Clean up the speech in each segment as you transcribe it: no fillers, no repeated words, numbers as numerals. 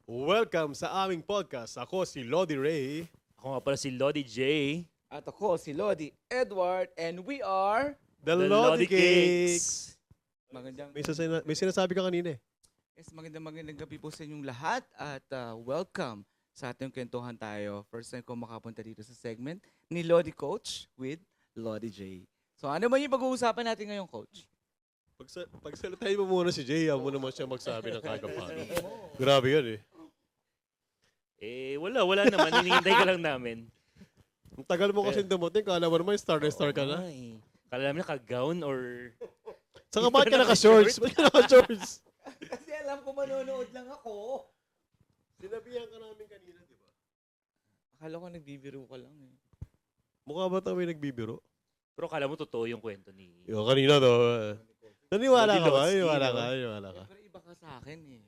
Welcome sa aming podcast. Ako si Lodi Ray. Ako nga pala si Lodi J. At ako si Lodi Edward and we are The Lodi Cakes. magandang May sinasabi ka kanina eh. magandang gabi po sa inyong lahat at welcome sa ating kwentuhan tayo. First time ko makapunta dito sa segment ni Lodi Coach with Lodi J. So ano ba yung pag-uusapan natin ngayon, Coach? Pagsalitain mo muna si Jay, mo naman siya magsabi ng kagapahan. Grabe yan eh. Wala naman. Hinihintay ka lang namin. Ang tagal mo kasi dumating, kala mo naman star ka na. Ay, kala namin naka-gown or... Saka bakit ka naka-shorts? Bakit ka naka-shorts? Kasi alam ko manonood lang ako. Sinabihan ka namin kanina, di ba? Akala ko nagbibiro ka lang eh. Mukha ba tayo may nagbibiro? Pero kala mo totoo yung kwento ni... Yung kanina to. Naniwala ka ba? Lodi Naniwala Loski, ka? Naniwala ka? Pero iba ka sa akin eh.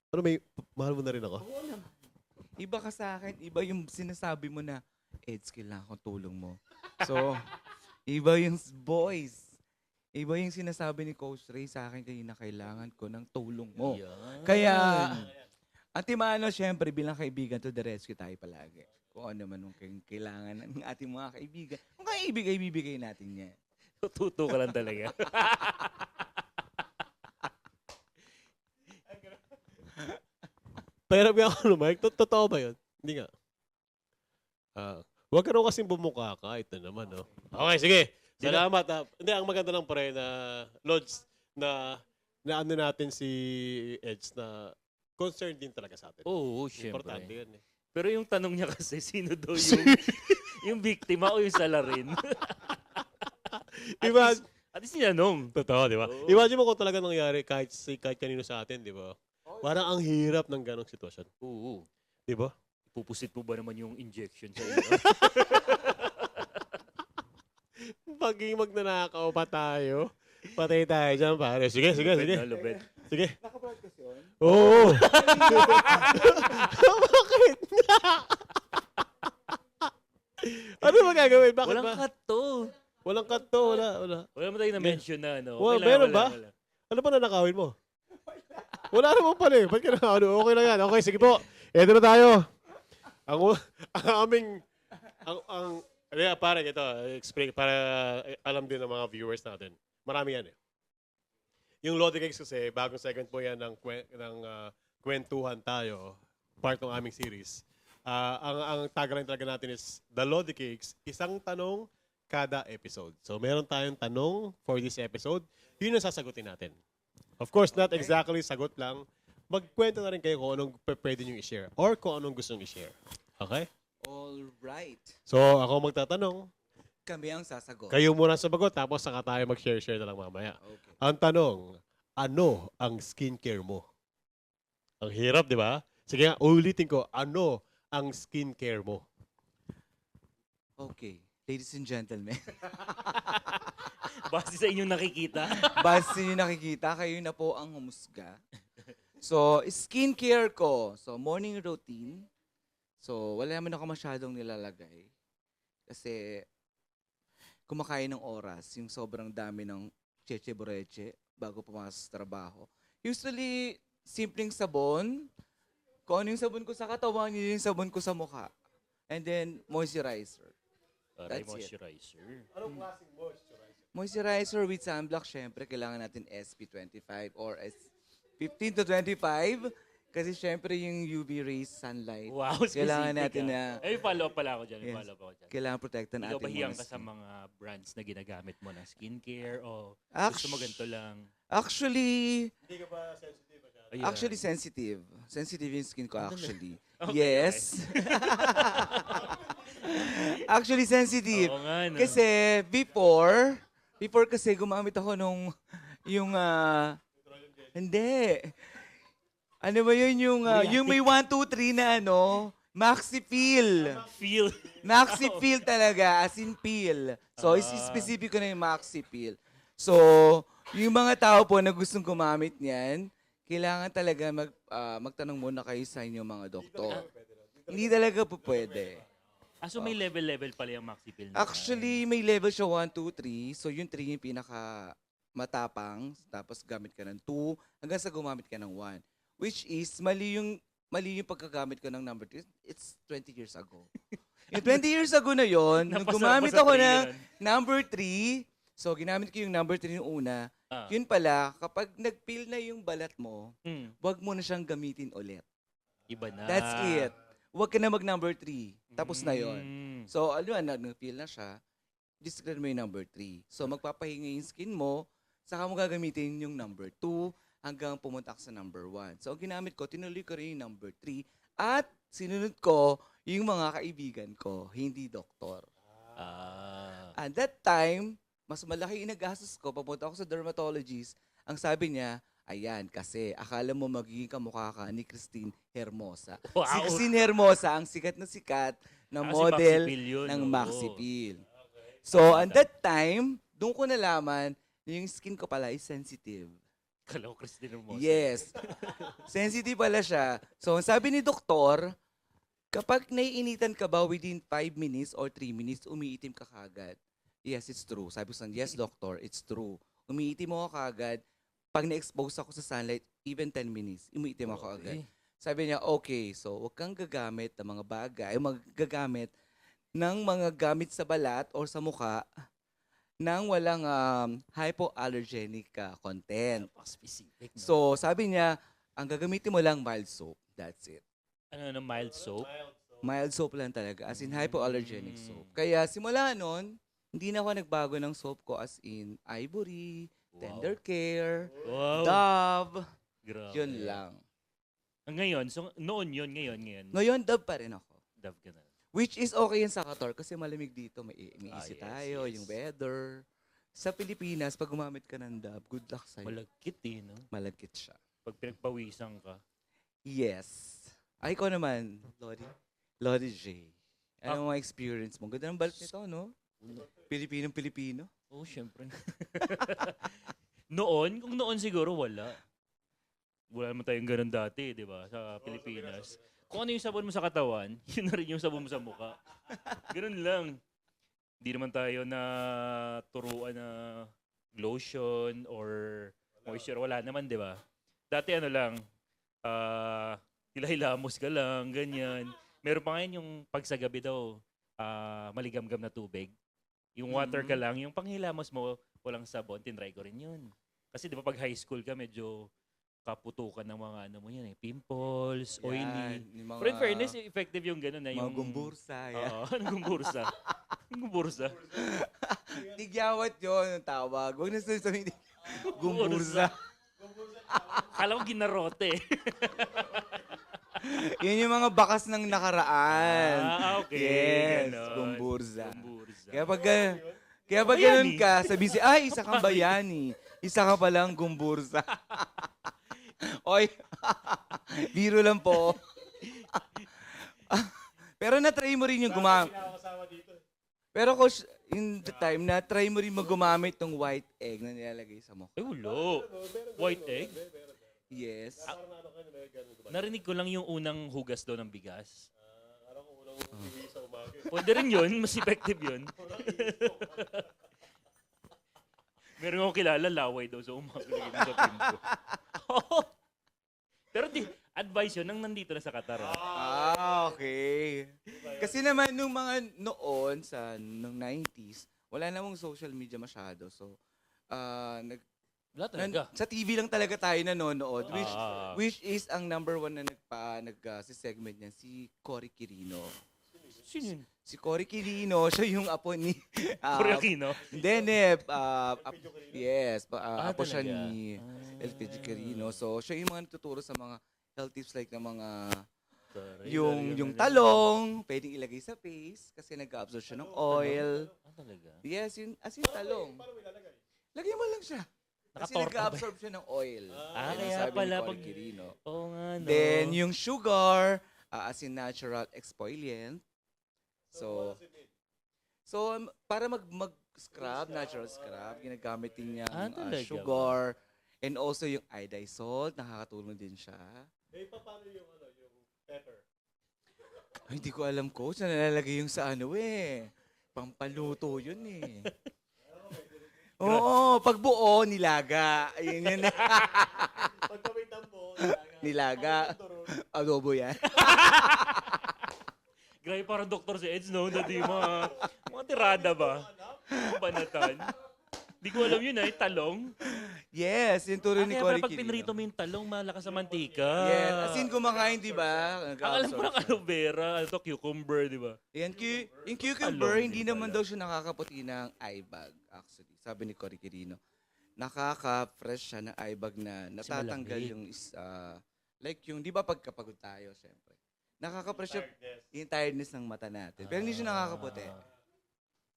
Pero may, mahal mo na rin ako? Oo naman. Iba ka sa akin, iba yung sinasabi mo na, Eds, kailangan kong tulong mo. So, iba yung boys. Iba yung sinasabi ni Coach Ray sa akin kanina, kailangan ko ng tulong mo. Yan. Kaya, Antimano, syempre, bilang kaibigan, to the rescue tayo palagi. Kung ano man yung kailangan ng ating mga kaibigan. Kung kaya ibigay natin yan. Tuto ka lang talaga. Pero ako no, Mike, totoo ba yun? Hindi nga. Huwag ka rin kasing bumuka ka. Ito naman, no? Okay, sige. Salamat. Hindi, ang maganda lang pa rin na, Lods, na ano natin si Edge na concerned din talaga sa atin. Oo, syempre. Importante yun eh. Pero yung tanong niya kasi, sino daw yung, yung biktima o yung salarin? At least sinanong. Totoo, di ba? Oo. Imagine mo kung talaga nangyari kahit kanino sa atin, di ba? Parang ang hirap ng ganong sitwasyon. Oo. Di ba? Pupusit mo ba naman yung injection sa iyo? Paging magnanakaw pa tayo, patay tayo dyan, pare. Sige. Lubed. Sige. Naka-broadcast yun? Oo. Bakit? Ano ba gagawin? Bakit Walang ba? cut to. Walang cut to. Wala. Wala mo tayo na-mention na ano. Well, meron ba? Ano pa nanakawin mo? Wala naman pala eh. Ba't ka na, okay lang yan. Okay, sige po. Eto na tayo. Ang aming, pare, ito, explain, para alam din ng mga viewers natin. Marami yan eh. Yung Lodi Cakes kasi, bagong segment po yan ng kwentuhan tayo, part ng aming series. Ang tagline talaga natin is, The Lodi Cakes, isang tanong kada episode. So, meron tayong tanong for this episode. Yun ang sasagutin natin. Of course, not exactly sagot lang. Magkwento na rin kayo kung anong pwede nyo i-share or kung anong gusto nyo i-share. Okay? All right. So, ako magtatanong. Kami ang sasagot. Kayo muna sabagot, tapos saka tayo mag-share-share na lang mamaya. Okay. Ang tanong, ano ang skincare mo? Ang hirap, di ba? Sige nga, ulitin ko, ano ang skincare mo? Okay. Ladies and gentlemen. Base sa inyong nakikita. Base nyo nakikita, kayo na po ang humusga. So, skincare ko. So, morning routine. So, wala naman ako masyadong nilalagay. Kasi, kumakain ng oras, yung sobrang dami ng cheche-boreche bago pumasok sa trabaho. Usually, simpleng sabon. Kung ano yung sabon ko sa katawan, yun yung sabon ko sa mukha. And then, moisturizer. Aray, That's it. moisturizer. Anong klaseng moisturizer? Moisturizer with sunblock, syempre, kailangan natin SP25 or S15 to 25. Kasi syempre yung UV rays, sunlight, Wow, specific. kailangan natin na, follow up pala ako dyan. Yes. Follow up ako dyan. kailangan protektan Ikaw natin ba hiyang muna ka sa skin. mga brands na ginagamit mo na skincare o gusto Actu- mo ganito lang? Actually, Hindi ka ba sensitive ba siya? Ayan. actually sensitive. Sensitive yung skin ko actually. Okay, Yes. Actually sensitive. Oo nga, no? Kasi before kasi gumamit ako nung yung hindi. Ano ba yun yung may 1 2 3 na ano, Maxi Peel. Feel. Maxi Peel talaga, as in peel. So, specific ko na yung Maxi Peel. So, yung mga tao po na gustong gumamit niyan, kailangan talaga magtanong muna kayo sa inyong mga doktor. Hindi talaga po pwede. So may level-level pala yung Maxi Pill na. Actually, may level siya 1, 2, 3. So, yung 3 yung pinaka matapang. Tapos gamit ka ng 2 hanggang sa gumamit ka ng 1. Which is, mali yung mali yung pagkagamit ko ng number 3. It's 20 years ago. Yung 20 years ago na yon, nung Napasa gumamit sa ako three ng yun. number 3, so ginamit ko yung number 3 yung una, Ah. yun pala, kapag nag-fill na yung balat mo, Hmm. wag mo na siyang gamitin ulit. Iba na. That's it. Huwag ka na mag-number 3. Tapos na yon. Mm. So, ano yan, nag-fill na siya, discard mo yung number 3. So, magpapahinga yung skin mo, saka mo gagamitin yung number 2 hanggang pumunta ka sa number 1. So, ang ginamit ko, tinuloy ko rin yung number 3 at sinunod ko yung mga kaibigan ko, hindi doktor. Ah. At that time, mas malaki yung nagastos ko, papunta ako sa dermatologist, ang sabi niya, ayan, kasi akala mo magiging kamukha ka ni Christine Hermosa. Si Wow. Christine Hermosa, ang sikat na Ah, si model Maxi Pill yun, ng oo. Maxi Pill. So, at that time, doon ko nalaman na yung skin ko pala is sensitive. Kala ko Christine Hermosa. Yes. Sensitive pala siya. So, ang sabi ni doktor, kapag naiinitan ka ba within 5 minutes or 3 minutes, umiitim ka kagad. Yes, it's true. Sabi ko sa yes, doctor, it's true. Umiitim ako kagad. Pag na-expose ako sa sunlight, even 10 minutes, umiitim ako agad. Sabi niya, okay, so huwag kang gagamit ng mga bagay, magagamit ng mga gamit sa balat or sa mukha nang walang hypoallergenic content. Specific, no? So, sabi niya, ang gagamitin mo lang mild soap. That's it. Ano, mild soap? Mild soap lang talaga, as in hypoallergenic Mm. soap. Kaya simula nun, hindi na ako nagbago ng soap ko as in Ivory, Tender Care, Wow. Dove, Grabe. yun lang. Ngayon, so noon yun, ngayon. Ngayon, Dove pa rin ako. Dove ka na. Which is okay yan sa Qatar kasi malamig dito, may easy yes, tayo, yes. yung weather. Sa Pilipinas, pag gumamit ka ng Dove, good luck sa'yo. Malagkit no? Malagkit siya. Pag pinagpawisan ka. Yes. Ay, ikaw naman, Lodi. Lodi J. Ano mga experience mo? Ganda ng balat nito, no? Pilipinong-Pilipino. Oo, syempre. Noon, kung noon siguro wala. Wala naman tayong ganun dati, di ba? Sa Pilipinas. Kung ano yung sabon mo sa katawan, yun na rin yung sabon mo sa mukha. Ganun lang. Hindi naman tayo na turuan na lotion or moisture. Wala naman, di ba? Dati ano lang, hilahilamos ka lang, ganyan. Meron pa ngayon yung pag sa gabi daw, maligamgam na tubig. Yung water ka lang, yung panghilamos mo, walang sabon, tinry ko rin yun. Kasi di ba pag high school ka, medyo kaputukan ng mga ano mo yan pimples, oily. Yan, yung mga, Pero in fairness, effective yung gano'n na mga yung... gumbursa. Yan. Oo, anong gumbursa? Anong gumbursa? Tigyawat yun ang tawag. Huwag na sabihin gumbursa. Kala ko ginarote. Yun yung mga bakas ng nakaraan. Okay. Yes, ganon. gumbursa. Gumbursa. Kaya pag ganun ka, sabi si, ay, isa kang bayani. Isa ka palang gumbursa. Oy, biro lang po. Pero na-try mo rin yung gumamit. Pero coach, in the time, na-try mo rin mag-gumamit ng white egg na nilalagay sa mukha. Ay, ulo. White egg? Yes. Narinig ko lang yung unang hugas daw ng bigas. Pwede rin yun. Mas effective yun. Meron akong kilala, laway daw sa umagalagay sa pinto. Pero advice yun nang nandito na sa Qatar. Okay. Kasi naman nung mga noon nung 90s, wala namang social media masyado. So, Wala talaga. sa TV lang talaga tayo nanonood, Ah. which is ang number one na si segment niya, si Cory Quirino. Sino yun? Si Cory Quirino, siya yung apo ni... Cory Aquino? Yes, apo siya talaga? ni LPG Quirino. So, siya yung mga natuturo sa mga health tips like na mga... Yung talong, pwedeng ilagay sa face kasi nag-absorb siya ng oil. Talaga? Yes, as in talong. Lagay mo lang siya. Kasi Nakatorta ba? nag-absorb siya ng oil. Yan ang kaya sabi ni pala Cory pag- Quirino. Oo nga, no? Then, yung sugar, as in natural exfoliant. So para mag-scrub, natural scrub, ginagamit din niya yung talaga sugar. And also yung iodizole, nakakatulong din siya. paano yung pepper? Ay, hindi ko alam, coach, na nalalagay yung sa ano pampaluto yun eh. Oo, pag buo, nilaga. Ayun yun. Pagka may tambo, Nilaga. Adobo yan. Grabe, parang doktor si Eds, no? Dati mga tirada ba? Mga banatan. Di ko alam yun talong. Yes, yung turo ni Kaya Cory pala pag Quirino. pinrito mo yung talong, malakas sa mantika. Yes, as in kumakain, di ba? Akala mo ng aloe vera, cucumber, di ba? Yan, yung cucumber, Talong, hindi di naman pala. daw siya nakakaputi ng eye bag, actually. Sabi ni Cory Quirino. Nakaka-fresh siya ng eye bag na natatanggal malamig. yung, like yung, di ba pagkapagod tayo, syempre. Nakaka-fresh siya yung tiredness ng mata natin. Pero hindi siya nakakaputi.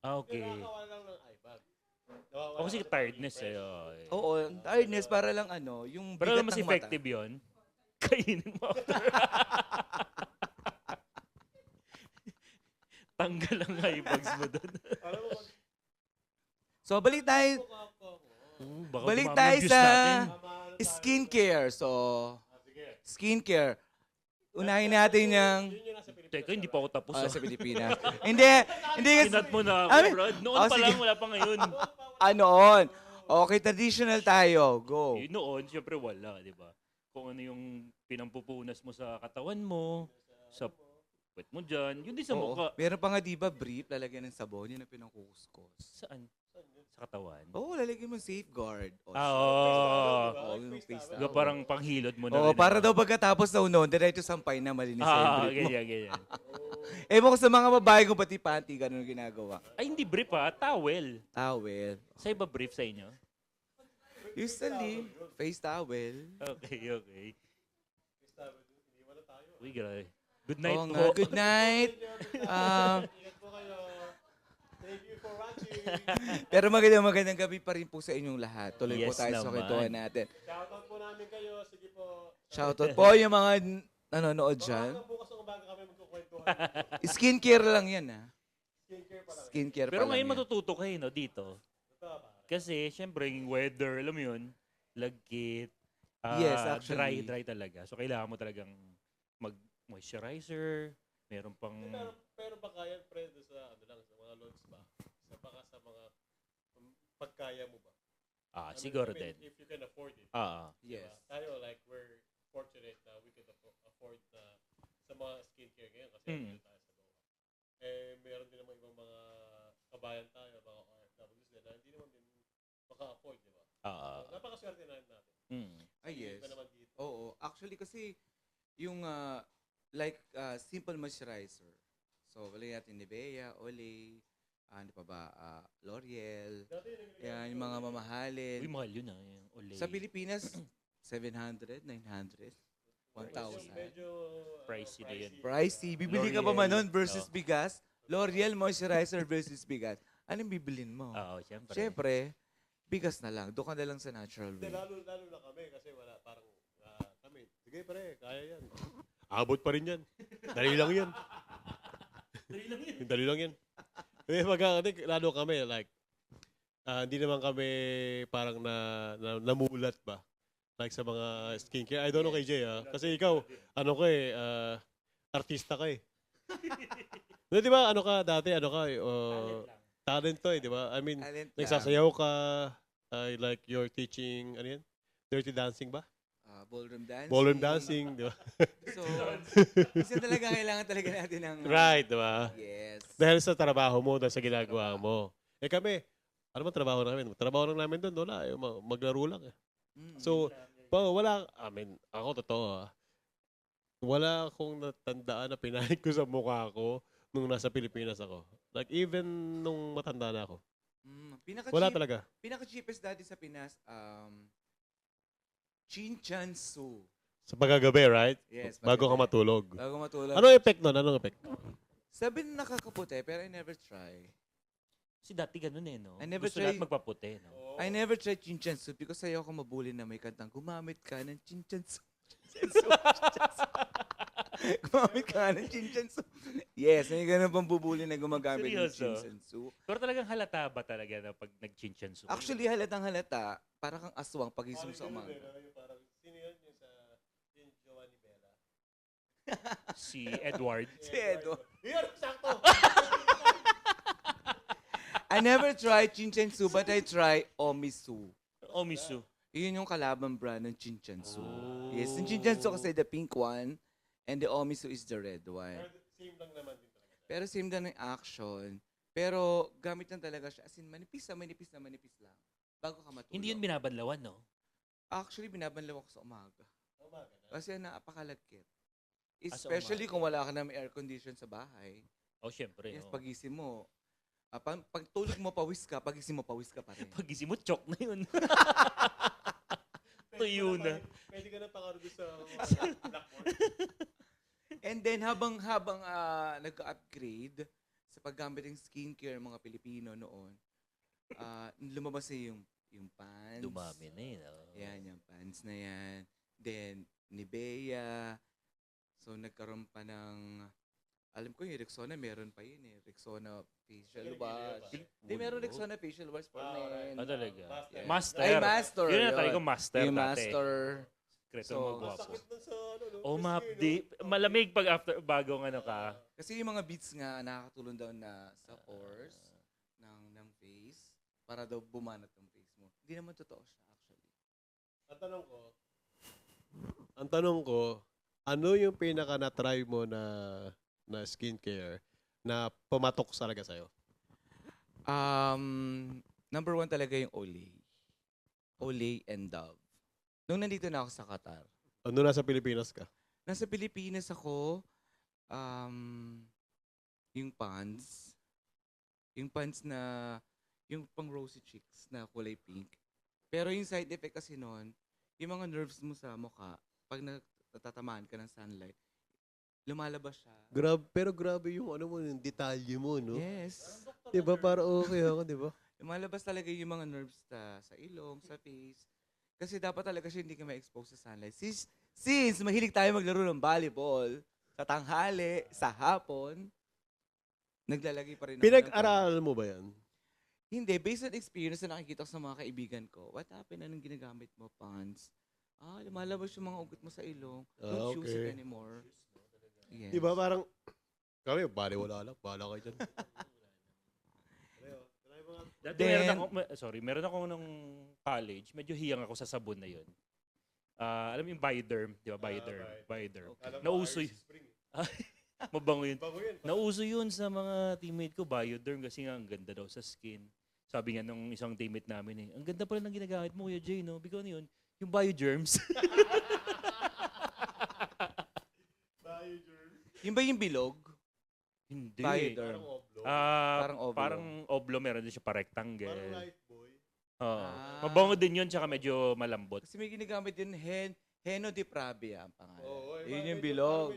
Okay. Nakakawa lang ng iBag. O kasi tiredness eh. Oo, tiredness para lang yung Pero bigat alam mas ng mata. effective yun. Kainin mo after. Tanggal ang eye bags mo doon. Alam mo, So, balik tayo Baka Balik dumami tayo yung views sa natin. skincare. So, skincare. Unahin natin yung Teka, hindi pa ako tapos. sa Pilipinas. hindi kasi, Pinat mo na ako, I mean, Brad. Noon oh, pa sige. lang, wala pa ngayon. on. Okay, traditional tayo. Go. Noon, syempre wala, di ba? Kung ano yung pinampupunas mo sa katawan mo, sa puwet mo dyan, yun din sa Oo. mukha. Meron pa nga, di ba, brief, lalagyan ng sabon, yun ang pinangkukuskos. Saan? Sa katawan? Oo, lalagyan mo safeguard. Oo. Yung face Diba, towel. parang panghilod mo na Oo, rin. para daw pagkatapos na unon, diretso sampay na malinis na yung brief mo. Ganyan. Ewan ko sa mga babae ko pati panty, ganun ginagawa. Ay, hindi brief towel. Towel. Sa iba brief sa inyo? Usually, face towel. Okay. Uy, grabe. Good night Oo po. nga, good night. ingat po kayo. Thank you for watching. Pero magandang gabi pa rin po sa inyong lahat. Tuloy po Yes tayo sa naman. kwentuhan natin. Shoutout po namin kayo. Sige po. Shoutout po yung mga nanonood dyan. Hanggang bukas ng umaga kami magkukwentuhan. Skincare lang yan, ha? Skincare pa lang. Skincare Pero pa lang ngayon yan. matututo kayo, no, dito. Kasi, syempre, yung weather, alam mo yun, lagkit, Yes, actually. dry talaga. So, kailangan mo talagang mag-moisturizer, meron pang... Pero baka yan, pre, doon sa, sa mga loads ba? Baka sa mga pagkaya mo ba? siguro I mean, din. if you can afford it. Yes. Diba? Tayo, like, we're fortunate na we could afford sa mga skincare ngayon kasi Mm. tayo sa bawah. Meron din naman ibang mga kabayan tayo, mga OFWs na hindi naman din maka-afford, di ba? Napakaswerte na natin. Ay, yes. Iba naman dito. Oo. Actually, kasi yung simple moisturizer. So, wala natin Nivea, Olay, ano pa ba, L'Oreal. Dati nagiging Yan, yung mga mamahalin. Uy, mahal yun yung Olay. Sa Pilipinas, 700, 900, 1,000. medyo Pricey na yun. Pricey. Bibili ka pa man nun versus Oh. bigas. L'Oreal moisturizer versus bigas. Anong bibilin mo? Syempre. Siyempre, bigas na lang. Doon ka na lang sa natural Hindi, way. lalo na kami kasi wala parang kami. Sige pare, kaya yan. Abot pa rin yan. Dali lang yan. Dali lang yan. Lalo kami, like, hindi naman kami parang namulat ba? Like sa mga skincare. I don't know kay Jay, kasi ikaw, artista ka eh. Di ba, dati, talent to eh, di ba? I mean, Talent lang. nagsasayaw ka, like you're teaching, dirty dancing ba? Ballroom dancing. Ballroom dancing, di ba? So, isa talaga kailangan talaga natin ng... Right, di ba? Yes. Dahil sa trabaho mo, dahil sa ginagawa mo. Kami, ano man trabaho namin? Trabaho lang namin doon, wala. Maglaro lang. So, wala, ako totoo wala akong natandaan na pinahid ko sa mukha ko nung nasa Pilipinas ako. Like, even nung matanda na ako. Wala talaga. Pinaka-cheapest dati sa Pinas, Chinchansu. Sa pagkagabi, right? Yes. Bago ka matulog. Bago matulog. Anong effect nun? Anong effect? Sabi na nakakaputi, pero I never try. Kasi dati ganun no? I never Gusto tried- lahat magpaputi, no? I never tried Chinchansu because ayaw ko mabuli na may kantang gumamit ka ng Chinchansu. Gumamit ka ng Chinchansu. Yes, may ganun pang bubuli na gumagamit ng Seryoso? Chinchansu. Pero talagang halata ba talaga na pag nag-chinchansu? Actually, halatang halata, para kang aswang pagising sa umaga. Parang, sino yun? Yung Giovanni Bella. Si Edward. Si Edo. Yun, sakto! I never tried Chinchansu, but I try Omisu. Omisu. Yun yung kalaban brand ng Chinchansu. Oh. Yes, yung Chinchansu kasi the pink one. And the Omisu is the red one. Same lang naman din talaga. Pero same din ng action. Pero gamit lang talaga siya. As in, manipis lang. Bago ka matulog. Hindi yun binabanlawan, no? Actually, binabanlaw ako sa umaga. Umaga na. Kasi napakalagkit. Sa Especially kung wala ka na may air condition sa bahay. Oh, syempre. Yes, no? pagising mo. Pag tulog mo, pawis ka. Pagising mo, pawis ka pa rin. Pagising mo, chok na yun. Tuyo na. Pwede ka na pangarap sa blackboard. And then, habang nag-upgrade sa paggamit ng skincare ng mga Pilipino noon, lumabas na yung pants. Dumami na yun. Oh. Yan, yung pants na yan. Then, Nivea. So, nagkaroon pa ng, alam ko yung Rexona, meron pa yun eh. Rexona facial wash. Hindi, meron Rexona facial wash pa rin. Ah, talaga? Yeah. Master. Ay, master. Yun na tayo ko master Yung dati. master. Sekreto So, mo Ang gwapo. sakit nun sa ano, no? Oh, Kasi, mapdi. no? Malamig pag after, bagong ano ka. Kasi yung mga beads nga, nakakatulong daw na sa pores ng face para daw bumanat ang face mo. Hindi naman totoo siya, actually. Ang tanong ko, ano yung pinaka na-try mo na skincare na pumatok talaga sa'yo? Number one talaga yung Olay. Olay and Dove. Nung nandito na ako sa Qatar, Ano nasa Pilipinas ka? nasa Pilipinas ako, yung pants. Yung pants na, yung pang rosy cheeks na kulay pink. Pero yung side effect kasi nun, yung mga nerves mo sa mukha, pag natatamaan ka ng sunlight, lumalabas siya. Pero grabe yung ano mo, yung detalye mo, no? Yes. Diba? Para okay ako, diba? Lumalabas talaga yung mga nerves sa ilong, sa face. Kasi dapat talaga siya hindi ka ma-expose sa sunlight. Since mahilig tayo maglaro ng volleyball, sa tanghali, sa hapon, naglalagay pa rin ako ng Pinag-aralan mo ba yan? Hindi, based on experience na nakikita ko sa mga kaibigan ko, what happened? Anong ginagamit mo? Pants? Lumalabas yung mga ugat mo sa ilong. Don't use it Okay. anymore. Yes. Diba parang, kami, bali wala lang. Bala kayo dyan. Dati Then- meron ako nung college, medyo hiyang ako sa sabon na yun. Alam mo yung Bioderm, di ba? Bioderm. Okay. Nauso yun. Mabango yun. Bago yun. Nauso yun sa mga teammate ko, Bioderm, kasi nga ang ganda daw sa skin. Sabi nga nung isang teammate namin ang ganda pala ng ginagamit mo, Kuya Jay, no? Because ano yun? Yung Biogerms. Yung ba yung bilog? Hindi. Bioderm. Parang oblo. Parang oblo. Parang oblo, meron din siya pa rectangle. Parang life boy. Oo. Ah. Mabango din yun, tsaka medyo malambot. Kasi may ginagamit din, Heno de Pravia ang pangalan. Oo, Yun yung bilog.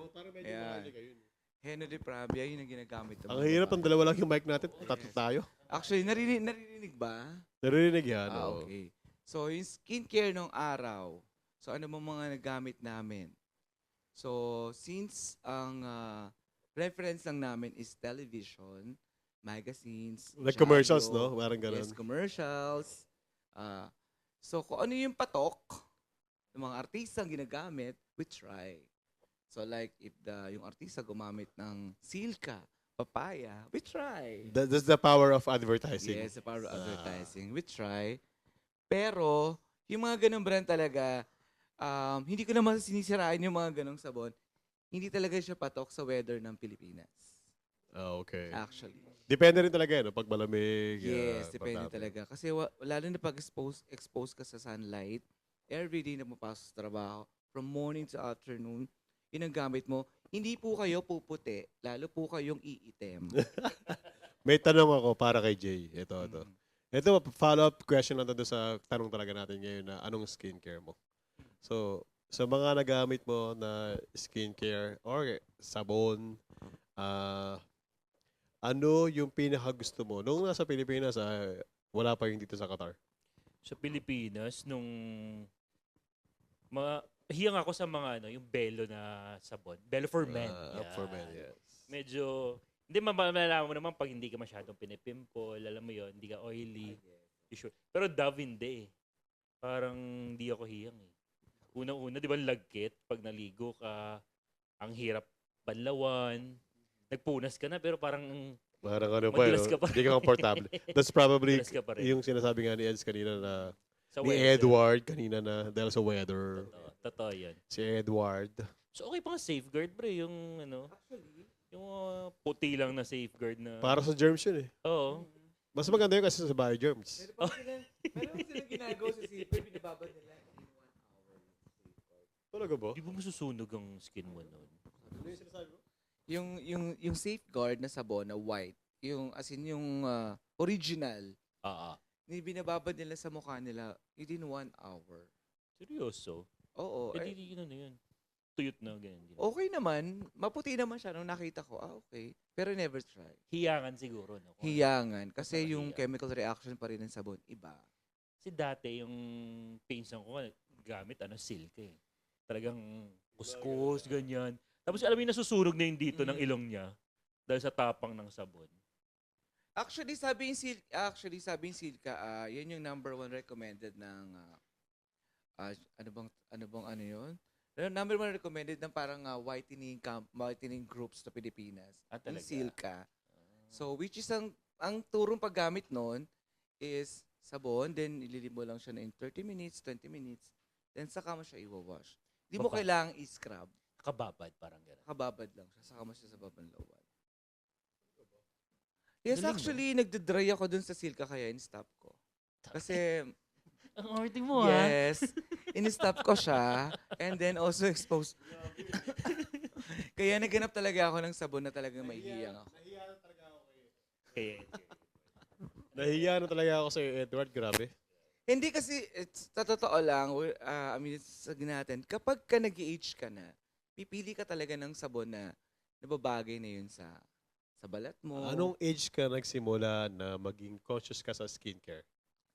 Parang medyo Ayan. mahal ka yun. Heno de Pravia, yun ang ginagamit. ng Ang mga hirap, babae. ang dalawa lang yung mic natin. Tatlo tayo. Actually, narinig ba? Narinig yan. oo. Okay. So, yung skincare nung araw. So, ano mo mga nagamit namin? So, since ang reference lang namin is television, magazines, Like commercials, radyo, no? Parang ganun. Yes, commercials. So, kung ano yung patok ng mga artista ang ginagamit, we try. So, like, if yung artista gumamit ng silka, papaya, we try. That's the power of advertising. Yes, the power of advertising. We try. Pero, yung mga ganong brand talaga, hindi ko naman sinisiraan yung mga ganong sabon. Hindi talaga siya patok sa weather ng Pilipinas. Okay. Actually. Depende rin talaga no pag malamig. Yes, pag depende tapos. talaga. Kasi lalo na pag expose ka sa sunlight, everyday na mapasok sa trabaho, from morning to afternoon, yun ang gamit mo. Hindi po kayo puputi, lalo po kayong iitim. May tanong ako para kay Jay. Ito. Mm. Ito, follow-up question lang doon sa tanong talaga natin ngayon na anong skincare mo. So, sa mga nagamit mo na skincare or sabon, ano yung pinakagusto mo? Nung nasa Pilipinas, wala pa yung dito sa Qatar. Sa Pilipinas, nung hiyang ako sa mga yung Belo na sabon. Belo for men. For Yan. men, yes. Medyo, hindi malalaman mo naman pag hindi ka masyadong pinipimple, alam mo yon, hindi ka oily. Sure. Pero Dove hindi eh. Parang hindi ako hiyang eh. Unang-una, di ba lagkit, pag naligo ka, ang hirap banlawan, nagpunas ka na, pero parang Parang ano pa, Madulas ka pa hindi ka komportable. That's probably Madulas ka pa rin. yung sinasabi nga ni Eds kanina na, sa ni weather. Edward kanina na dahil sa weather. Totoo yan. Si Edward. So okay pa nga safeguard, pre, yung ano, yung puti lang na safeguard na. Para sa germs yun eh. Oo. Mas maganda yun kasi sa biogerms. Meron silang ginagawa sa silver, binababad nila in 1 hour. Talaga ba? Di ba masusunog ang skin mo nun? Yung safeguard na sabon na white, yung as in yung original, binababad nila sa mukha nila within 1 hour. Seryoso? Oo. Eh, di yun na yun. Tuyot na, ganyan. Okay naman. Maputi naman siya nung nakita ko. Okay. Pero never try. Hiyangan siguro, no? Hiyangan. Kasi yung Hiya. chemical reaction pa rin ng sabon, iba. Kasi dati, yung pinsan ko, gamit, silk eh. Talagang kuskus, ganyan. Tapos alam mo yung nasusunog na yung dito ng ilong niya dahil sa tapang ng sabon. Actually, sabi yung Silka, yan yung number 1 recommended ng, ano yun? Number 1 recommended ng parang whitening groups sa Pilipinas. Yung Talaga? Silka. So, which is ang turong paggamit nun is sabon, then ililim mo lang siya na in 30 minutes, 20 minutes, then saka mo siya i-wash. Hindi mo Baba. kailangang i-scrub. Kababad, parang gano'n. Kababad lang siya, saka mo siya sa babanlawan. Yes, Galing, actually, nagdadry ako dun sa Silka kaya in-stop ko. Kasi, Ang arte mo, yes, in-stop ko siya, and then also exposed. Kaya naganap talaga ako ng sabon na talagang maihiyang ako. Kaya, Nahiya na talaga ako sa Edward, grabe. Hindi kasi, sa totoo lang, sabihin natin, kapag ka nag-age ka na, pipili ka talaga ng sabon na nababagay na yun sa balat mo. Anong age ka nagsimula na maging conscious ka sa skincare?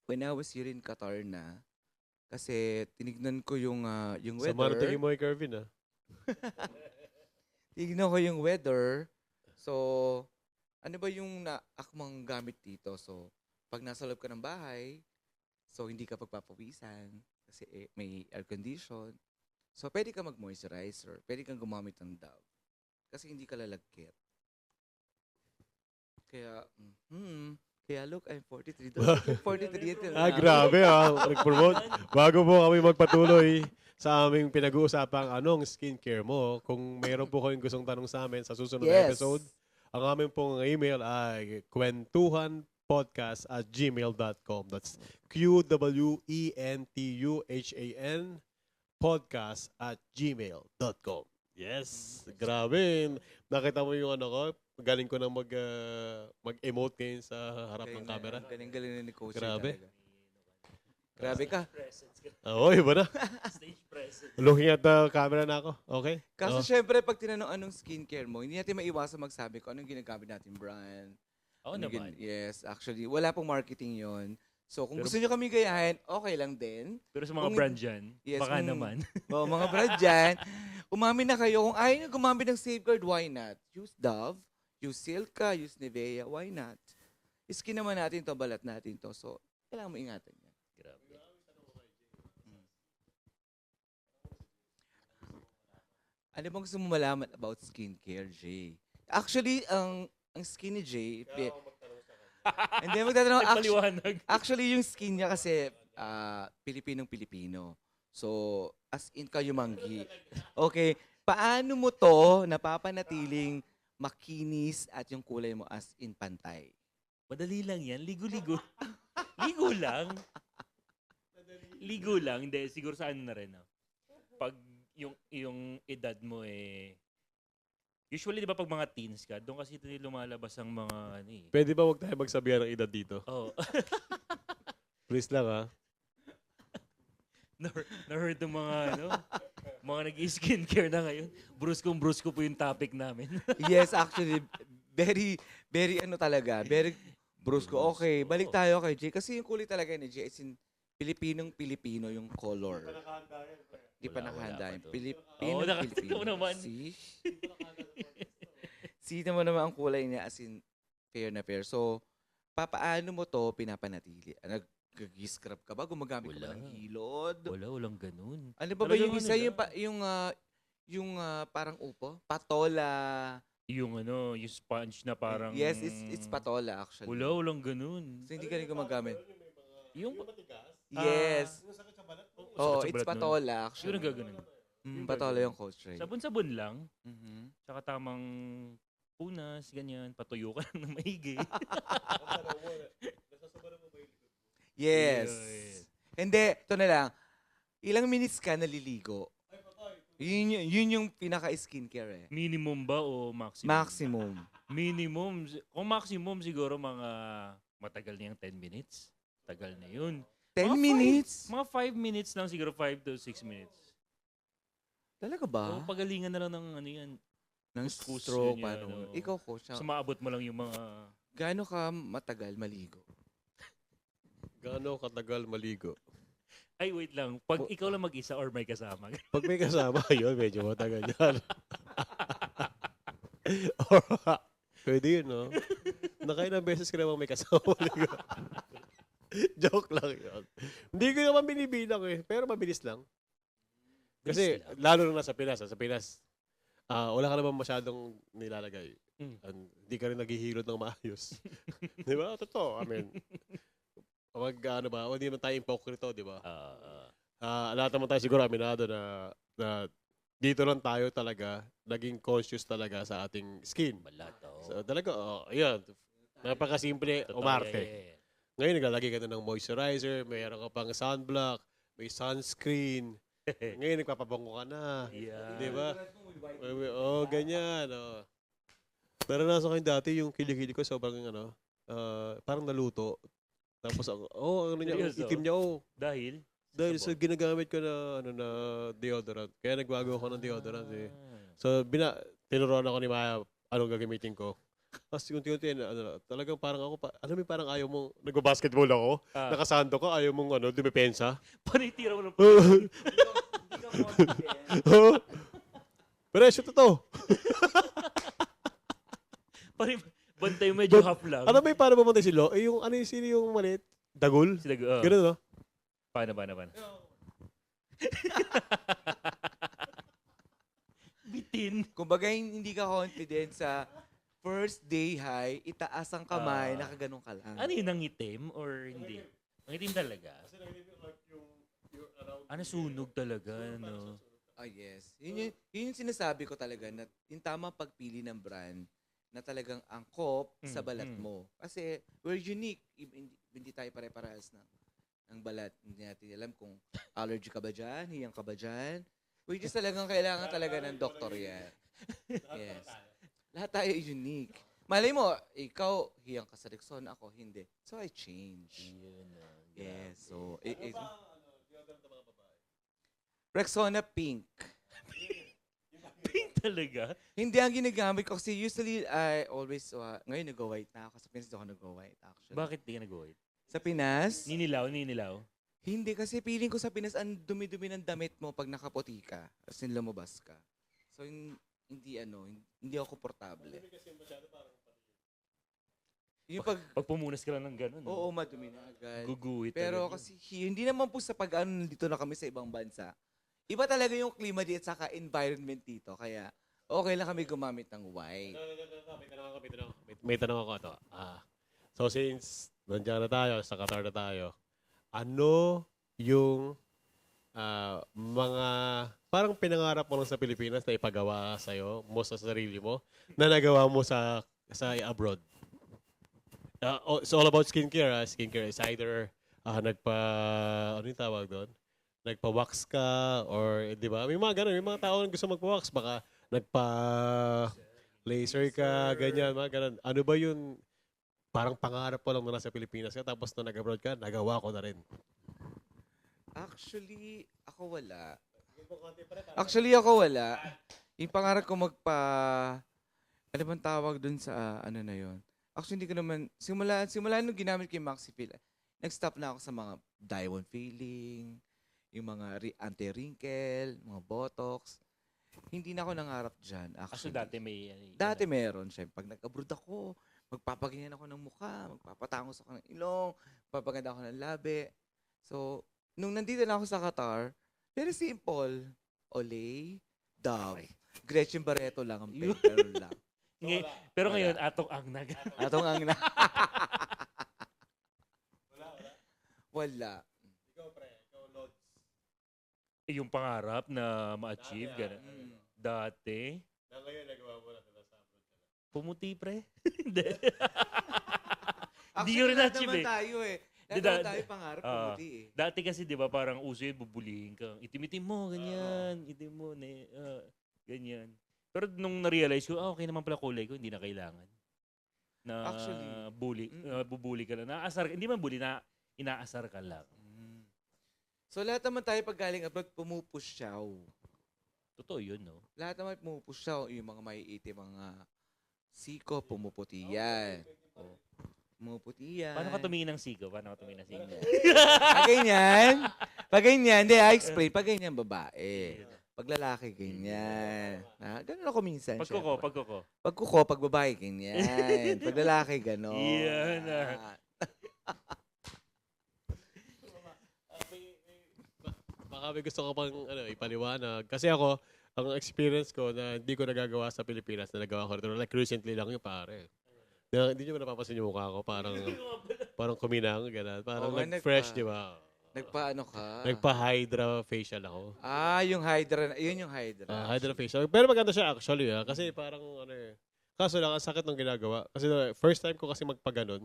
When I was here in Qatar na, kasi tinignan ko yung Sa weather. tingin mo kay Kervin, Tinignan ko yung weather. So, ano ba yung naakmang gamit dito? So, pag nasa loob ka ng bahay, so hindi ka pagpapawisan kasi may air condition. So, pwede ka mag-moisturizer. Pwede kang gumamit ng Dove. Kasi hindi ka lalagkit. Kaya look, I'm 43. Don't look 43 until now. Grabe nag-promote. Bago po kami magpatuloy sa aming pinag-uusapang anong skincare mo, kung mayroon po kayong gustong tanong sa amin sa susunod na Yes. episode, ang aming pong email ay kwentuhanpodcast@gmail.com. That's QWENTUHAN podcast@gmail.com. Yes. Grabe. Nakita mo yung ko? Galing ko na mag-emote ngayon sa harap ng camera. Galing na ni Coach. Grabe. Grabe ka. Oo, iba na. stage presence. Looking at the camera na ako. Okay? Kasi syempre, pag tinanong anong skincare mo, hindi natin maiwasan magsabi ko anong ginagamit natin brand. Oo naman. Yes, actually, wala pong marketing yon. So, kung Pero- gusto nyo kami gayahin, okay lang din. Pero sa mga Kung- brand dyan, Yes, baka kung- naman. Mga brand dyan, umamin na kayo. Kung ayaw nyo gumamit ng Safeguard, why not? Use Dove, use Silka, use Nivea, why not? Skin naman natin to, balat natin to. So, kailangan mo ingatan yan. Grabe. Ano bang gusto mo malaman about skincare, Jay? Actually, ang skin ni Jay, hindi magtatanong, Nagpaliwanag. actually, yung skin niya kasi Pilipinong-Pilipino. So, as in kayumanggi. Okay, paano mo to napapanatiling makinis at yung kulay mo as in pantay? Madali lang yan. Ligo-ligo. Ligo lang. Ligo lang. Hindi, siguro sa ano na rin. Pag yung edad mo usually, di ba, pag mga teens ka, doon kasi lumalabas ang mga, Pwede ba wag tayo magsabihan ng edad dito? Oh, Please lang, ha? na-heard ng mga, mga nag-skincare na ngayon. Brusko po yung topic namin. Yes, actually, very, very talaga. Very brusco. Okay, balik tayo kay Jay. Kasi yung kulay talaga ni Jay is in Pilipinong-Pilipino yung color. Di pa Wala nakahanda pa yung to. Pilipinong Oo, nakita Pilipino. mo naman. See? See naman ang kulay niya as in fair na fair. So, papaano mo to pinapanatili? Nag-scrub ka ba? Gumagamit ka ba Wala. ng hilod? Walang ganun. Ano ba Talagang yung isa? ano Yung parang upo? Patola. Yung yung sponge na parang... Yes, it's patola actually. Walang ganun. So, hindi ka rin gumagamit. Yung... Yes. sakit Oh, sa it's balat nun. patola Siguro actually. gaganon. Patola yung coach Ray. Sabon-sabon lang. Mhm. Tsaka tamang punas, ganyan. Patuyo ka lang ng maigi. Yes. Ayun. Hindi, ito na lang. Ilang minutes ka naliligo? Yun yung pinaka-skincare eh. Minimum ba o maximum? Maximum. Minimum. Kung maximum siguro mga matagal na yung 10 minutes. Tagal na yun. 10 Mga minutes? Mga 5 minutes lang siguro, 5 to 6 minutes. Talaga ba? O pagalingan na lang ng ano yan. Ng kuskus stroke, yun yan, paano? oo. Ikaw, coach, So maabot mo lang yung mga... gaano ka matagal maligo? Gaano katagal maligo? Ay, wait lang. Pag ikaw lang mag-isa or may kasama. Pag may kasama, yun, medyo matagal yan. Or, pwede yun, no? Nakailang beses ka namang may kasama maligo. Joke lang yun. Hindi ko naman binibilang eh, pero mabilis lang. Kasi, Bilis lang. lalo na sa Pinas, sa Pinas, wala ka naman masyadong nilalagay. Hindi ka rin naghihilot ng maayos. Di ba? Totoo. I mean, hindi naman tayo impokrito, di ba? Lahat naman tayo siguro aminado na dito lang tayo talaga naging conscious talaga sa ating skin. Malato. So, talaga, ayan. Napakasimple, umarte. Ngayon, naglalagay ka na ng moisturizer, mayroon ka pang sunblock, may sunscreen. Ngayon, nagpapabango ka na. Yeah. Di ba? Ganyan. Naranasan ko yung dati, yung kilikili ko sobrang parang naluto. Tapos, ano niya, Seryoso? itim niya, Dahil Dahil sa ginagamit ko na deodorant. Kaya nagbago ako ng deodorant eh. Ah. So tinuruan ako ni Maya anong gagamitin ko. Tapos unti-unti talagang parang ako parang ayaw mong nagba-basketball ako. Ah. Nakasando ka, ayaw mong dumepensa. Panitira mo ng Pero shoot to. Bantay medyo half lang. Ano ba yung paano pumunta si Lo? Yung sino yung maliit? Dagul? Ganun, no? Paano? Bitin. Kumbaga, hindi ka confident sa first day high, itaas ang kamay, nakaganon ka lang. Ano yun, nangitim or hindi? Nangitim talaga. Sunog talaga, no? Yes. Yun yung sinasabi ko talaga na yung tamang pagpili ng brand na talagang angkop sa balat mo. Kasi we're unique. Hindi tayo pare-parehas ng balat. Hindi natin alam kung allergy ka ba dyan, hiyang ka ba dyan. Which is talagang kailangan talaga ng doktor yan. Yes. Lahat tayo unique. Malay mo, ikaw, hiyang ka sa Rexona, ako hindi. So I change. Yes. So, Rexona pink. Pink talaga? Hindi ang ginagamit ko kasi usually I always, ngayon nag-white na ako. Sa Pinas ako nag-white actually. Bakit di ka nag-white? Sa Pinas? Ninilaw? Hindi kasi feeling ko sa Pinas ang dumi-dumi ng damit mo pag nakaputi ka. As in lumabas ka. So hindi ako komportable. Yung Pag pumunas ka lang ng gano'n. oo, madumi na agad. Guguhit Pero talaga. kasi hindi naman po sa pag-ano dito na kami sa ibang bansa. Iba talaga yung klima dito at saka environment dito. Kaya okay lang kami gumamit ng white. May tanong ako ito. So since nandiyan na tayo, sa Qatar na tayo, ano yung mga parang pinangarap mo lang sa Pilipinas na ipagawa sa'yo, mo sa sarili mo, na nagawa mo sa abroad? It's all about skincare. Skincare is either ano yung tawag doon? Nagpa-wax ka or, di ba? May mga ganun. May mga tao na gusto magpa-wax. Baka nagpa-laser ka, ganyan, mga ganun. Ano ba yun? Parang pangarap mo lang na nasa Pilipinas ka, tapos na nag-abroad ka, nagawa ko na rin. Actually, ako wala. Yung pangarap ko ano bang tawag dun sa ano na yon? Actually, hindi ko naman, simula nung ginamit ko yung Maxifil, nag-stop na ako sa mga Daiwon Feeling, yung mga anti-wrinkle, mga Botox. Hindi na ako nangarap dyan, actually. Dati may... Dati meron, syempre. Pag nag-abroad ako, magpapaganyan ako ng mukha, magpapatangos ako ng ilong, magpapaganda ako ng labi. So, nung nandito na ako sa Qatar, very simple. Olay, Dove, Gretchen Barreto lang ang pero lang. Pero ngayon, atong ang Atong ang na. Wala. Ikaw, pre. Ikaw, Lods. Yung pangarap na ma-achieve, gano'n. Dati, Na ngayon, nagawa mo na sa abroad. pumuti pre. Hindi. Hindi Actually, yun rin lahat achieve naman eh. tayo eh. Lahat Di, naman da- tayo pangarap Ah, pumuti eh. Dati kasi 'di ba parang uso yun, bubulihin ka. Itim-itim mo, ganyan. Itim mo, ganyan. Pero nung na-realize ko, okay naman pala kulay ko, hindi na kailangan. Na Actually, bubuli ka lang. Naasar, hindi man bully, na inaasar ka lang. So lahat naman tayo pag galing abroad, pumupusyaw. Totoo yun, no? Lahat naman pumupusyaw. Yung mga maiitim, mga siko, pumuputi yan. Oh. Pumuputi yan. Paano ka tumingin ng siko? Paano ka tumingin ng siko? Pag ganyan, hindi, I-explain. Pag ganyan, babae. Pag lalaki, ganyan. Ganun ako minsan. Pagkuko, syempre. pagkuko. Pag kuko, pag babae, ganyan. Pag lalaki, gano'n. Yan ah. Baka may gusto ko pang ipaliwanag. Kasi ako, ang experience ko na hindi ko nagagawa sa Pilipinas, na nagawa ko rito, like recently lang yung pare. Na, hindi nyo ba napapansin yung mukha ko? Parang kuminang, gano'n. Parang Oo, fresh, di ba? Nagpaano ka? Nagpa-hydra facial ako. Yung Hydra. Yun yung Hydra. Hydra facial. Pero maganda siya actually, kasi parang kaso lang, ang sakit ng ginagawa. Kasi first time ko kasi magpaganon,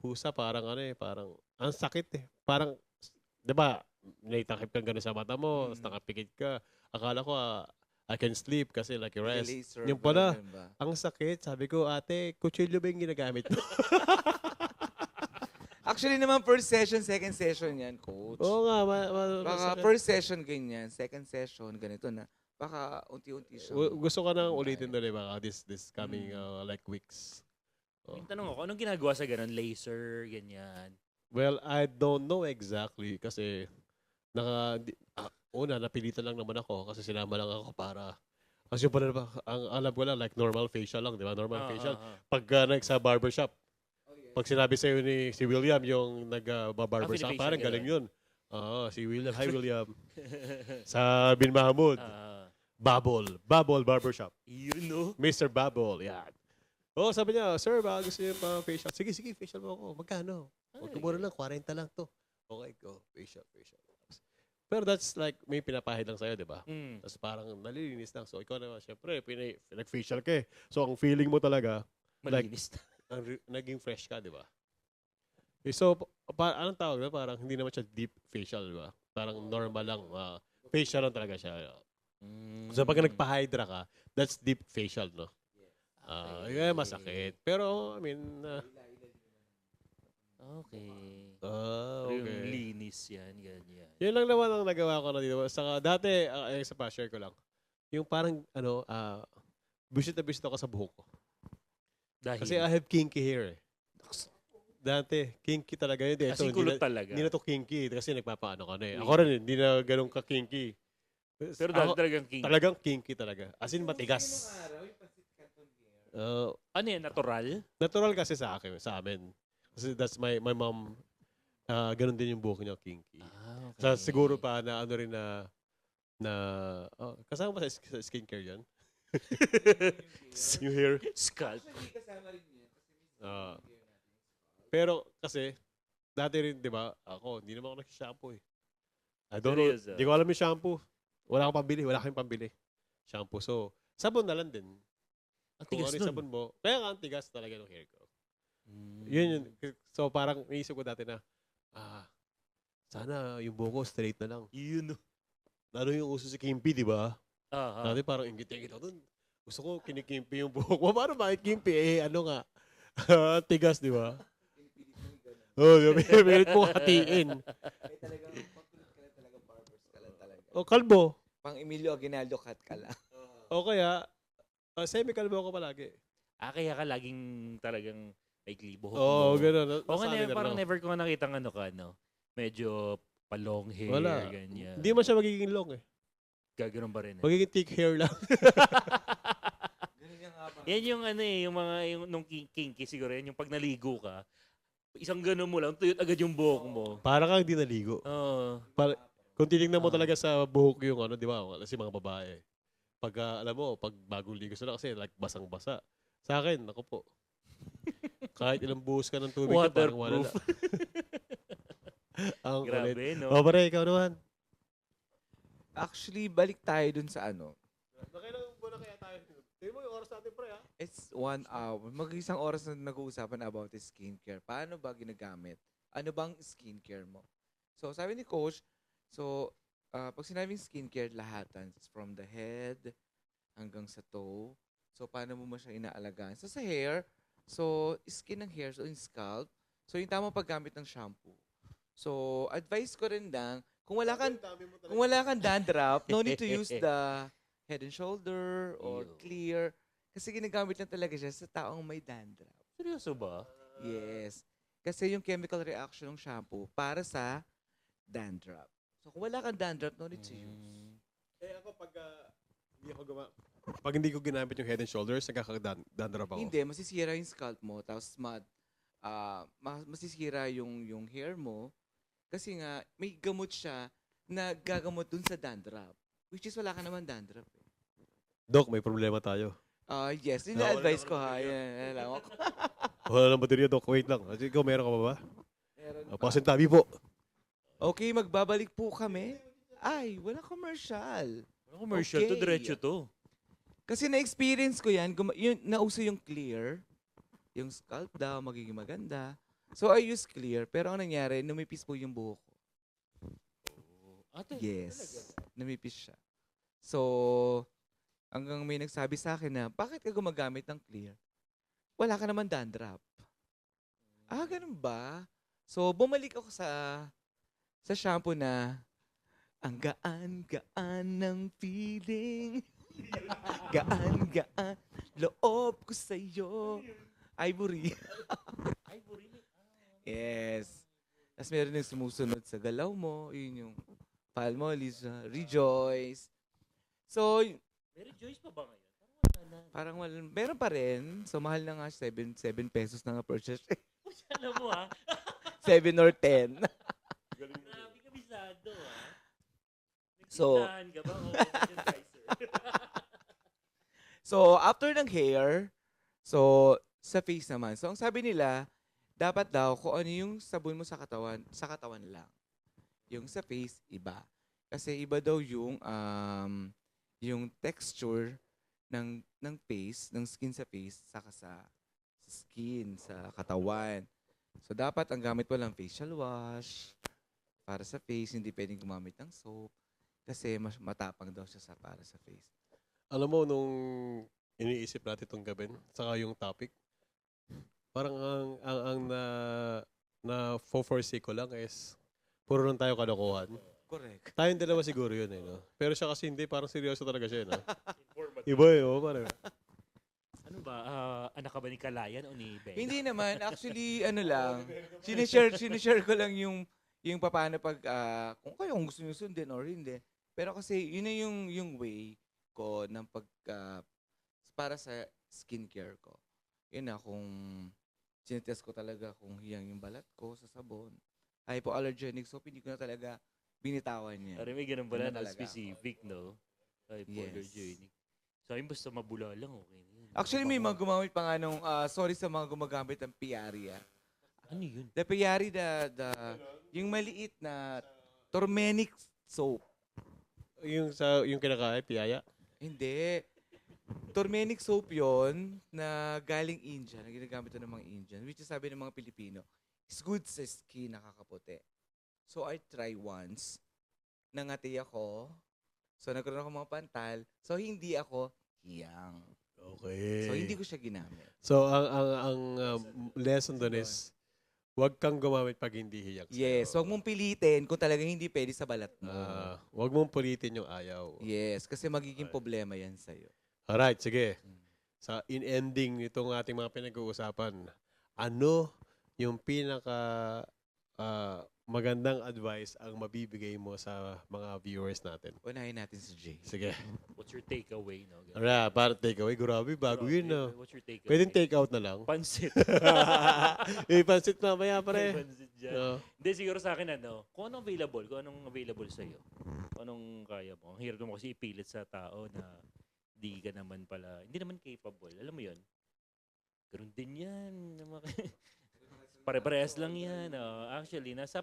pusa parang parang, ang sakit eh. Parang, di ba, naitakip kang gano'n sa mata mo, tapos nakapikit ka. Akala ko, I can sleep kasi like rest. Laser, Yung pala, ganun ba? ang sakit. Sabi ko, ate, kutsilyo ba yung ginagamit mo? Actually naman, first session, second session yan, coach. Oo nga, Baka first session ganyan, second session ganito na. Baka unti-unti siya. gusto ka nang ulitin doon, baka this coming like weeks. Yung tanong ako, anong ginagawa sa ganun? Laser, ganyan. Well, I don't know exactly kasi una, napilitan lang naman ako kasi sinama lang ako para kasi pala ang alam ko lang like normal facial lang, di ba? Normal facial. Pag sa barbershop, pag sinabi sa'yo ni si William yung nag-barber sa Philippine parang facial, galing yun. Si William. Hi, William. Sa Bin Mahmud. Bubble Barbershop. Yun, no? Mr. Bubble, yan. Sabi niya, sir, baka gusto niyo pa facial. Sige, facial mo ako. Magkano? Mura lang, 40 lang to. Okay, go. Facial. Pero that's like, may pinapahid lang sa'yo, di ba? Tapos parang nalilinis lang. So, ikaw naman, syempre, pinag-facial ka eh. So, ang feeling mo talaga, Malinis. naging fresh ka, di ba? So, anong tawag na? Parang hindi naman siya deep facial, di ba? Parang normal lang. Facial lang talaga siya. So, pag nagpa-hydra ka, that's deep facial, no? Masakit. Pero, I mean, okay. okay. Yung linis yan, ganyan. Yun lang naman ang nagawa ko na dito. Saka dati, isa pa, share ko lang. Yung parang, busit na busit ako sa buhok ko. Dahil, Kasi I have kinky hair eh. Dati, kinky talaga yun. kasi kulot talaga. Hindi na to kinky kasi nagpapaano ka na eh. Ako rin, hindi na ganun ka-kinky. Pero dahil talagang king. Talagang kinky talaga. As in, matigas. Ano yan, natural? Natural kasi sa amin. Kasi that's my mom, ganun din yung buhok niya, kinky. Okay. So, siguro pa na rin kasama ba sa skincare yan? Yung hair. Scalp. Pero kasi, dati rin, di ba, hindi naman ako nag-shampoo eh. I don't know, Seryoso? di ko alam yung shampoo. Wala akong pambili. Shampoo. So, sabon na lang din. Ang Kung tigas ano yung nun. sabon mo, kaya nga ang tigas talaga ng hair ko. Yun. So, parang naisip ko dati na, sana yung buhok ko straight na lang. Yun, no? Lalo yung uso si Kimpi, di ba? Dati parang ingit-ingit ako dun. Gusto ko kinikimpi yung buhok mo. Paano makikimpi? Ano nga? Tigas, di ba? Pilit mo hatiin. Kalbo. Pang Emilio Aguinaldo cut ka lang. O kaya, semi-kalbo ako palagi. Kaya ka laging talagang may klibo. Gano'n. O nga, parang never ko nakita ng medyo palong hair, Wala. ganyan. Hindi man siya magiging long eh. Gaganon pa rin. Magiging thick hair lang. Yan yung yung mga, nung kinky siguro, yan yung pag naligo ka, isang gano'n mo lang, tuyot agad yung buhok mo. Para kang di naligo. Kung titignan mo talaga sa buhok yung di ba, kasi mga babae. Pag, alam mo, pag bagong ligo sila kasi like basang-basa. Sa akin, ako po. Kahit ilang buhos ka ng tubig, parang wala na. Waterproof. Ang kulit. Grabe, no? O, pare, ikaw naman. Actually, balik tayo dun sa ano. Nakailang buwan na kaya tayo? Tingnan mo yung oras natin, pre, ha? It's 1 hour. Mag-isang oras na nag-uusapan about the skincare. Paano ba ginagamit? Ano bang skincare mo? So, sabi ni Coach, pag sinabing skincare, lahatan. It's from the head hanggang sa toe. So, paano mo siya inaalagaan? So, sa hair, skin ng hair, so yung scalp. So, yung tamang paggamit ng shampoo. So, advice ko rin lang, kung wala kang dandruff, no need to use the Head and Shoulder or Ew. Clear. Kasi ginagamit lang talaga siya sa taong may dandruff. Seryoso ba? Yes. Kasi yung chemical reaction ng shampoo para sa dandruff. So, kung wala kang dandruff, no need to use. Ako, pag hindi ko ginamit yung Head and Shoulders, nagkakadandruff ako. Hindi, masisira yung scalp mo, tapos masisira yung hair mo. Kasi nga, may gamot siya na gagamot dun sa dandruff. Which is wala ka naman dandruff. Doc, may problema tayo. Yes, yun Wala yung advice naman ko ha. baterya. Yan lang ako. Wala nang baterya, Doc. Wait lang. Ikaw, meron ka pa ba? Meron pa. Pasintabi po. Okay, magbabalik po kami. Ay, wala commercial. Commercial to, Okay. diretso to. Kasi na-experience ko yan, nauso yung clear. Yung scalp daw, magiging maganda. So, I use clear. Pero ang nangyari, numipis po yung buhok ko. Ate, Yes. Numipis siya. So, hanggang may nagsabi sa akin na, bakit ka gumagamit ng clear? Wala ka naman dandruff. Ah, ganun ba? So, bumalik ako sa shampoo na, ang gaan-gaan ng feeling. Gaan-gaan, loob ko sa'yo. Ivory. Ivory. Yes. Tapos meron yung sumusunod sa galaw mo. Yun yung Palmolive, Rejoice. So, May Rejoice pa ba ngayon? parang meron pa rin. So, mahal na nga, 7 pesos na nga per sachet. Alam mo ha? 7 or 10. Grabe ka bisado ha? So- Nagtindahan ka ba? O merchandiser? So, after ng hair, so, sa face naman. So, ang sabi nila, dapat daw kung ano yung sabon mo sa katawan lang. Yung sa face, iba. Kasi iba daw yung texture ng face, ng skin sa face, saka sa skin, sa katawan. So, dapat ang gamit mo lang facial wash para sa face, hindi pwedeng gumamit ng soap kasi mas matapang daw siya para sa face. Alam mo, nung iniisip natin itong gabin, saka yung topic, parang ang na foresee ko lang is puro lang tayo kalokohan. Correct. Tayong dalawa siguro yun eh, no? Pero siya kasi hindi, parang seryoso talaga siya, no? Informative. Iba eh, oh, parang. Ano ba? Anak ka ba ni Kalayan o ni Ben? Hindi naman. Actually, ano lang. Sinishare ko lang yung paano kung gusto nyo sundin or hindi. Pero kasi, yun na yung way ko ng para sa skincare ko. Yun na, kung sinitest ko talaga kung hiyang yung balat ko sa sabon. Hypoallergenic soap, hindi ko na talaga binitawan niya. Pare, may ganun pala Yun na na talaga. specific, no? Hypoallergenic. Sa akin, basta mabula lang, okay na yun. Actually, may mga gumamit pa nga nung, sorry sa mga gumagamit ng Piaria. Ano yun? The Piari, yung maliit na turmeric soap. Yung kinakain, piyaya. Hindi. Turmeric soap yon na galing India, na ginagamit ito ng mga Indian, which is sabi ng mga Pilipino, is good sa skin, nakakaputi. So, I try once. Nangati ako. So, nagkaroon ako mga pantal. So, hindi ako hiyang. Okay. So, hindi ko siya ginamit. So, ang lesson doon is, huwag kang gumamit pag hindi hiyak sa'yo. Yes, huwag mong pilitin kung talagang hindi pwede sa balat mo. Huwag mong pulitin yung ayaw. Yes, kasi magiging problema yan sa'yo. Alright, sige. Sa in-ending nitong ating mga pinag-uusapan, ano yung pinaka magandang advice ang mabibigay mo sa mga viewers natin? Unahin natin si Jay. Sige. What's your takeaway, no? Ganun. Alright, para takeaway. Grabe, bago yun, no? What's your takeaway? Pwedeng take out na lang. Pansit. Pansit mamaya, pare. Pansit dyan. No. Hindi, siguro sa akin, kung anong available sa'yo. Kung anong kaya mo. Ang hirap mo kasi ipilit sa tao na hindi naman capable. Alam mo yun? Ganun din yan. Pare-parehas lang yan. Actually, nasa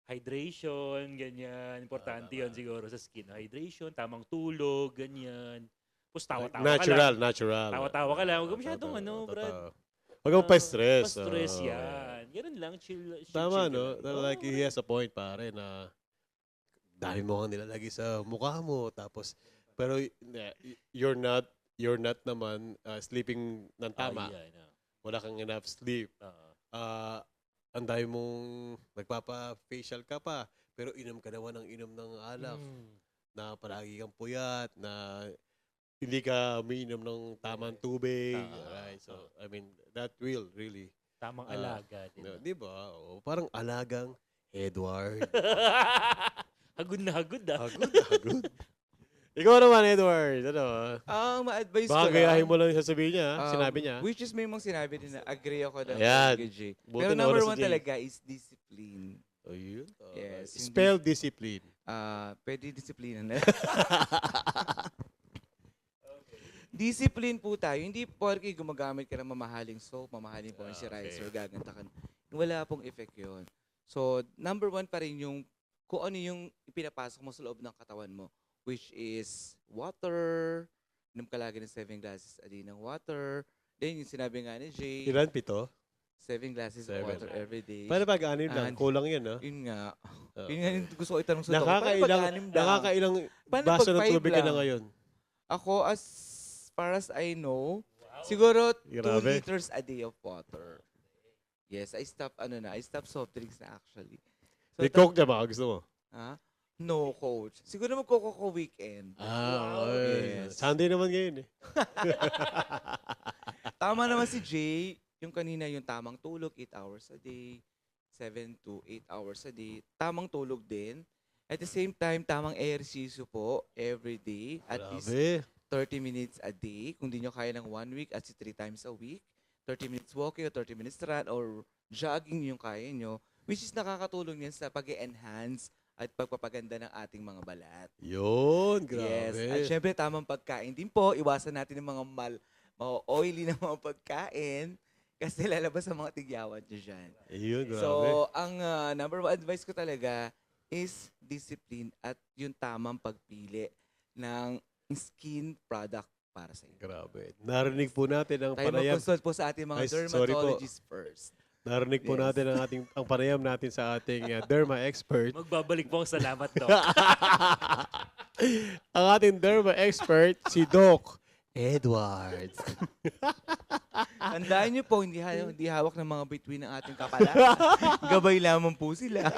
hydration, ganyan. Importante yun siguro sa skin. Hydration, tamang tulog, ganyan. Tapos tawa-tawa ka lang. Natural. Tawa-tawa ka lang. Huwag ka masyadong Brad. Huwag kang pa-stress. Pa-stress Oo. yan. Ganun lang, chill Tama, ka no? lang. Like, he has a point, pare, na dami mo kang nilalagay sa mukha mo. Tapos, pero you're not naman sleeping ng tama. Yan, Wala kang enough sleep. Ang dami mong nagpapa-facial ka pa. Pero inom ka naman ng inom ng alak. Na palagi kang puyat. Na hindi ka umiinom ng tamang tubig. Right? So, I mean, that will really... Tamang alaga, di ba? Di ba? O, parang alagang Edward. Hagod na hagod, ah. Hagod. Ikaw naman, Edward. Ano? Ma-advise ko Baka lang. gayahin mo lang yung sasabihin niya. Sinabi niya. Which is may mong sinabi din na agree ako na Ayan. kay Jay. Buti Pero na number wala si one Jay. talaga is discipline. Ayun. Yes, yung Spell discipline. Pwede disiplina na. Discipline po tayo. Hindi porke gumagamit ka ng mamahaling soap, mamahaling moisturizer, gaganta ka. Wala pong effect yun. So, number one pa rin yung kung ano yung ipinapasok mo sa loob ng katawan mo, which is water. Inom ka lagi ng 7 glasses a day ng water. Then, yung sinabi nga ni Jay, Ilan? 7? 7 glasses of 7. water every day. Paano pag anim lang? And- Kulang yan, no? Yun nga. Oo. Yun nga yung gusto ko itanong sa doktor. Paano pag anim lang? Nakakailang Paano baso pag ng 5 tubig ka na lang? ngayon? Ako, as far as I know, siguro 2 Grabe. liters a day of water. Yes, I stop soft drinks na actually. So, May Coke na ba? Gusto mo? ha? No, coach. Siguro magkoko weekend. Okay. Yes. Sunday naman ngayon, eh. Tama naman si Jay, yung kanina yung tamang tulog, 8 hours a day, 7 to 8 hours a day. Tamang tulog din. At the same time, tamang ehersisyo po every day. At least Grabe. 30 minutes a day. Kung di nyo kaya ng 1 week, at 3 times a week. 30 minutes walking or 30 minutes run or jogging yung kaya nyo. Which is nakakatulong yan sa pag-enhance at pagpapaganda ng ating mga balat. Yun, grabe. Yes. At syempre, tamang pagkain din po. Iwasan natin ng mga oily na mga pagkain kasi lalabas ang mga tigyawan nyo dyan. Ayun, grabe. So, ang number one advice ko talaga is discipline at yung tamang pagpili ng skin product para sa inyo. Grabe. Narinig po natin ang Tayo panayam. mag-consult po sa ating mga Ay, sorry po. dermatologists first. Narinig po Yes. natin ang panayam natin sa ating derma expert. Magbabalik po ang salamat, Doc. Ang ating derma expert, si Doc Edwards. Tandaan niyo po, hindi hawak ng mga bituin ng ating kapala. Gabay lamang po sila.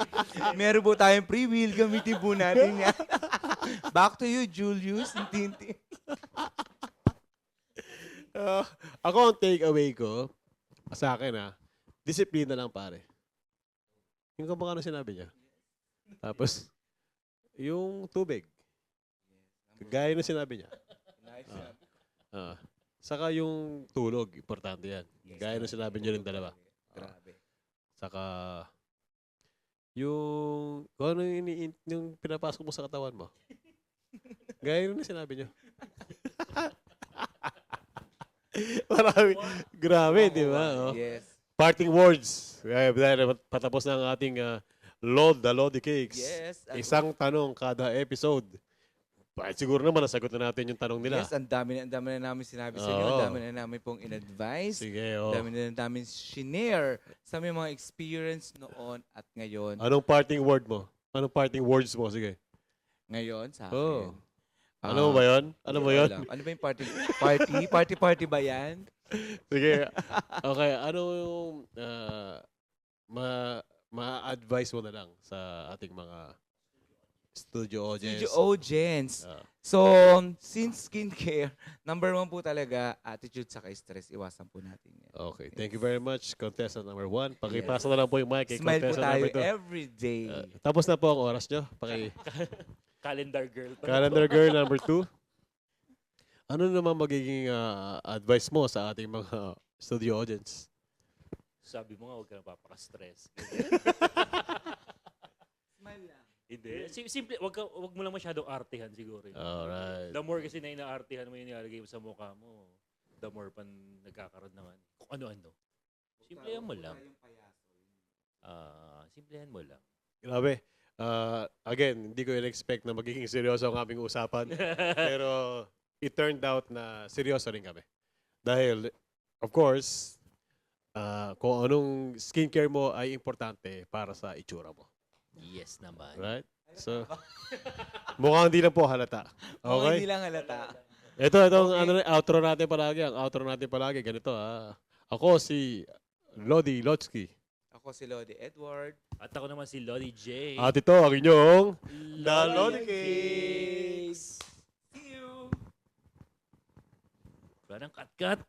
Meron po tayong free will, gamitin po natin yan. Back to you, Julius. Tintin. Ako ang takeaway ko, sa akin disiplina lang pare. Yung kumbaga na sinabi niya. Tapos, yung tubig. Gaya na sinabi niya. Saka yung tulog, importante yan. Gaya na sinabi niyo rin dalawa. Grabe. Saka, yung, kung ano yung pinapasok mo sa katawan mo. Gaya na sinabi niyo. Marami. Grabe, di ba? Oh. Yes. Parting words. Patapos na ang ating the Lodi Cakes. Yes. Isang tanong kada episode. Siguro naman nasagot na natin yung tanong nila. Yes, ang dami na namin sinabi sa inyo. Oo. Ang dami na namin pong in-advise. Sige, Ang dami na namin shinare sa aming mga experience noon at ngayon. Anong parting word mo? Anong parting words mo? Sige. Ngayon sa Oh. akin. Ano ba yun? Ano ba yun? Ano ba yung party ba yan? Sige. Okay. Ano yung ma-advise mo na lang sa ating mga studio audience? Studio audience. Ah. So, since skincare, number one po talaga, attitude sa stress. Iwasan po natin yan. Okay. Thank you very much, contestant number 1. Pakipasa na lang po yung mic kay Smile po contestant tayo number 2. every day. Tapos na po ang oras nyo. Calendar girl. Calendar girl number 2. Ano naman magiging advice mo sa ating mga studio audience? Sabi mo nga, huwag ka napapaka-stress. Smile lang. Hindi. Simple, wag mo lang masyadong artihan siguro. Alright. The more kasi na inaartihan mo yung nilalagay mo sa mukha mo, the more pan nagkakaroon naman. Kung ano-ano. Simplehan mo lang. Simplehan mo lang. Grabe. Again, hindi ko in-expect na magiging seryoso ang aming usapan. Pero it turned out na seryoso rin kami. Dahil, of course, kung anong skincare mo ay importante para sa itsura mo. Yes naman. Right? So, mukhang hindi lang po halata. Okay. Hindi Okay? lang halata. Itong Okay. outro natin palagi. Ang outro natin palagi, ganito Ako si Lodi Lotsky. Ako si Lodi Edward. At ako naman si Lodi J. At ito ang inyong The Lodi Cakes. See you! Wala nang cut-cut.